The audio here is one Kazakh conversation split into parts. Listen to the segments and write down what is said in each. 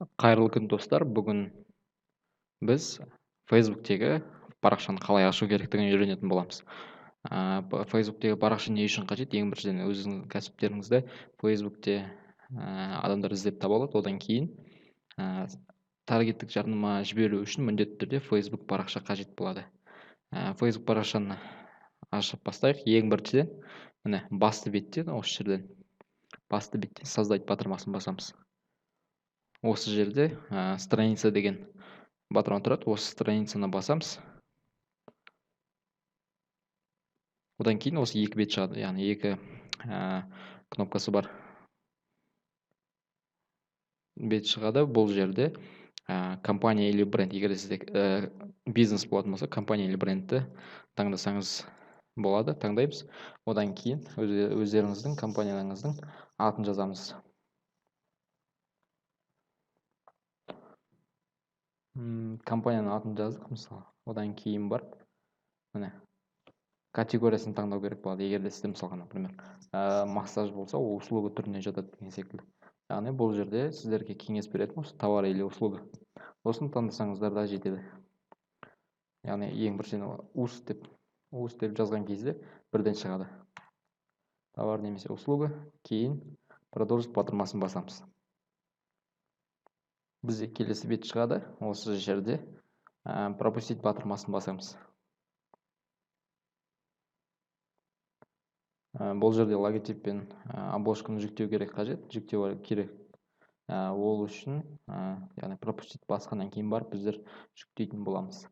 Қайырлы күн достар. Бүгін біз Facebook'тегі парақшаны қалай ашу керектігін үйренетін боламыз. Facebook'тегі парақша не үшін қажет? Ең біріншіден өзіңіздің кәсіптеріңізді Facebook'те адамдар іздеп таба алады. Одан кейін таргеттік жарнама жіберу үшін міндетті түрде Facebook парақша қажет болады. Facebook парақшаны ашып бастайық. Ең біріншіден міне басты беттен, осы жерден басты беттен создать батырмасын басамыз. Осы жерде страница деген батырма тұрады. Осы страницаны басамыз. Одан кейін осы екі бет шығады, яғни екі кнопкасы бар бет шығады. Бұл жерде компания или бренд, егер сізде бизнес болатын болса, компания или брендті таңдасаңыз болады. Таңдаймыз. Одан кейін өздеріңіздің компанияңыздың атын жазамыз. Компанияның атын жаздық мысалы. Одан кейін барып, міне категориясын таңдау керек болады. Егер де сізде мысалға, например, массаж болса, ол услуга түріне жатады деген секілді. Яғни бұл жерде сіздерге кеңес беретін осы товар или услуга. Осыны таңдасаңыздар да жетеді. Яғни ең біріншіден ус деп жазған кезде бірден шығады. Товар немесе услуга, кейін продолжить батырмасын басамыз. Бізде келесі бет шығады. Осы жерде пропустить батырмасын басамыз. Бұл жерде логотип пен обложканы жүктеу керек. Ол үшін, яғни пропустить басқаннан кейін барып біздер жүктейтін боламыз.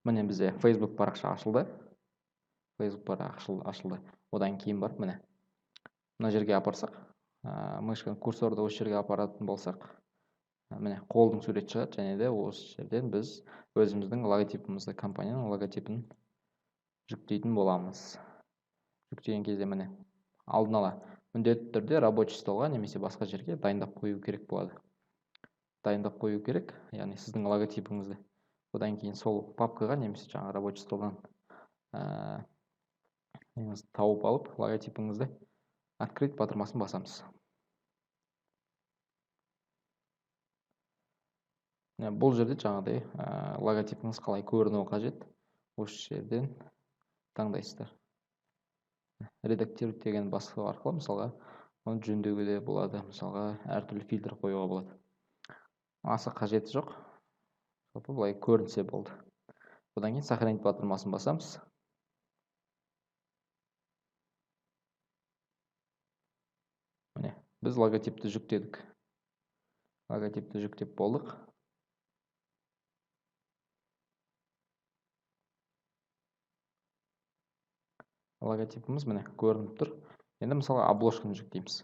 Міне бізде Facebook парақша ашылды. Одан кейін барып, мына жерге апарсақ, мышканы курсорды осы жерге апаратын болсақ, міне қолдың суреті шығады, және де осы жерден біз өзіміздің логотипімізді, компанияның логотипін жүктейтін боламыз. Жүктеген кезде міне алдын ала міндетті түрде рабочий столға немесе басқа жерге дайындап қою керек болады. Дайындап қою керек, яғни сіздің логотипіңізді. Одан кейін сол папкаға немесе жаңа рабочий столдан тауып алып логотипіңізді открыть батырмасын басамыз. Бұл жерде жаңағыдай логотипіңіз қалай көрінуі қажет. Осы жерден таңдайсыздар. Редактировать деген басу арқылы мысалға оны жөндеуге де болады, мысалға әртүрлі фильтр қоюға болады. Аса қажеті жоқ. Былай көрінсе болды. Одан кейін сохранить батырмасын басамыз. Міне, біз логотипті жүктедік. Логотипті жүктеп болдық. Логотипіміз міне көрініп тұр. Енді мысалы обложканы жүктейміз.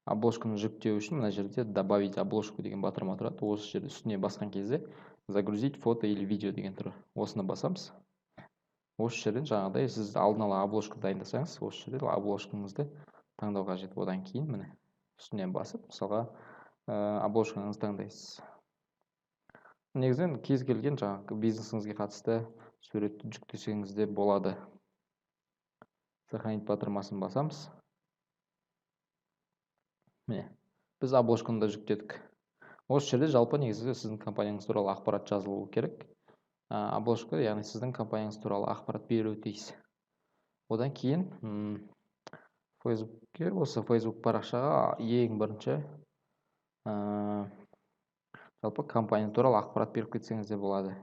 Обложканы жүктеу үшін мына жерде добавить обложку деген батырма тұрады. Осы жерде үстіне басқан кезде загрузить фото или видео деген тұр. Осыны басамыз. Осы жерден жаңағыдай сіз алдын ала обложка дайындасаңыз, осы жерде обложкаңызды таңдау қажет. Одан кейін міне үстіне басып, мысалға обложкаңызды таңдайсыз. Негізінен кез келген жаңағы бизнесіңізге қатысты суретті жүктесеңіз де болады. Сохранить батырмасын басамыз. Міне, біз обложканы да жүктедік. Осы жерде жалпы негізі сіздің компанияңыз туралы ақпарат жазылуы керек. Обложка, яғни сіздің компанияңыз туралы ақпарат беруі тиіс. Одан кейін Facebook'ке, осы Facebook парақшаға ең бірінші жалпы компания туралы ақпарат беріп кетсеңіз де болады.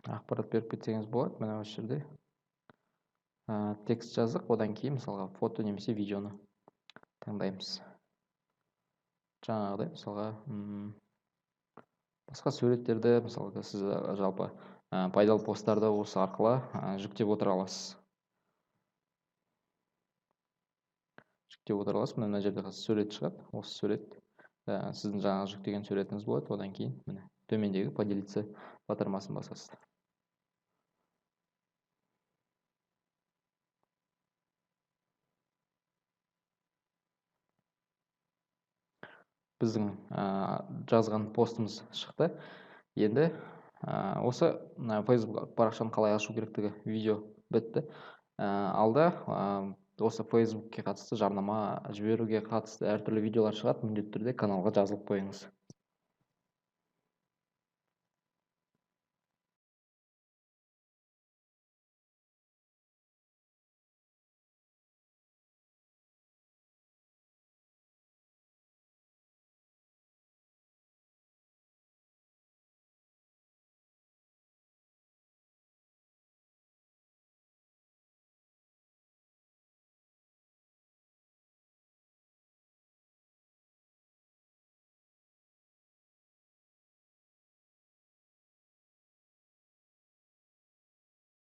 Ақпарат беріп кетсеңіз болады. Мына осы жерде текст жаздық, одан кейін мысалға фото немесе видеоны таңдаймыз. Жаңағыдай мысалға басқа суреттерді, мысалға сіз жалпы пайдалы посттарды осы арқылы жүктеп отыра аласыз. Мына жерде сурет шығады. Осы сурет сіздің жаңағы жүктеген суретіңіз болады. Одан кейін міне төмендегі поделиться батырмасын басасыз. біздің жазған постымыз шықты. Енді осы Facebook парақшаны қалай ашу керектігі видео бітті. Алда осы Facebook'ке қатысты жарнама жіберуге қатысты әртүрлі видеолар шығады. Міндетті түрде каналға жазылып қойыңыз.